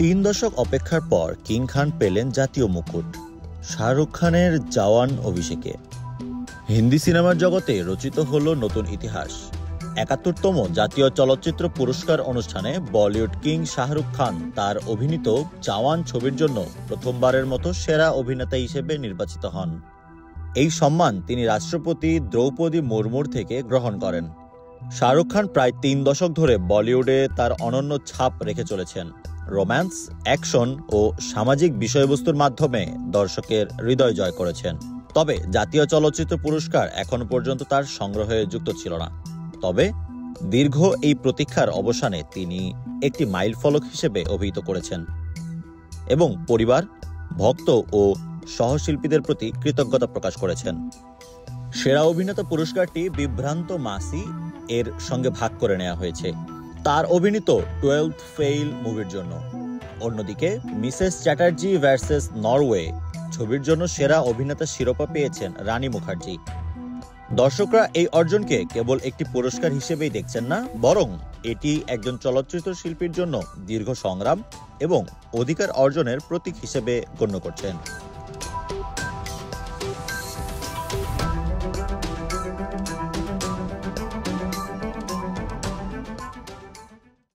৩ দশক অপেক্ষার পর কিং খান পেলেন জাতীয় মুকুট শাহরুখ খানের জওয়ান অভিষেকে। হিন্দি সিনেমার জগতে রচিত হলো নতুন ইতিহাস। ৭১তম জাতীয় চলচ্চিত্র পুরস্কার অনুষ্ঠানে বলিউড কিং শাহরুখ খান তার অভিনীত জওয়ান ছবির জন্য প্রথমবারের মতো সেরা অভিনেতা হিসেবে নির্বাচিত হন। এই সম্মান তিনি রাষ্ট্রপতি দ্রৌপদী মুর্মুর থেকে গ্রহণ করেন। শাহরুখ খান প্রায় ৩ দশক ধরে বলিউডে তার অনন্য ছাপ রেখে চলেছেন। রোম্যান্স, অ্যাকশন ও সামাজিক বিষয়বস্তুর মাধ্যমে দর্শকের হৃদয় জয় করেছেন। তবে জাতীয় চলচ্চিত্র পুরস্কার এখন পর্যন্ত তার সংগ্রহে যুক্ত ছিল না। তবে দীর্ঘ এই প্রতীক্ষার অবসানে তিনি একটি মাইলফলক হিসেবে অভিহিত করেছেন এবং পরিবার, ভক্ত ও সহশিল্পীদের প্রতি কৃতজ্ঞতা প্রকাশ করেছেন। সেরা অভিনেতা পুরস্কারটি বিভ্রান্ত মাসি এর সঙ্গে ভাগ করে নেওয়া হয়েছে তার অভিনীত 12th ফেইল মুভির জন্য। অন্যদিকে মিসেস চ্যাটার্জি ভার্সেস নরওয়ে ছবির জন্য সেরা অভিনেতা শিরোপা পেয়েছেন রানী মুখার্জি। দর্শকরা এই অর্জনকে কেবল একটি পুরস্কার হিসেবেই দেখছেন না, বরং এটি একজন চলচ্চিত্র শিল্পীর জন্য দীর্ঘ সংগ্রাম এবং অধিকার অর্জনের প্রতীক হিসেবে গণ্য করছেন।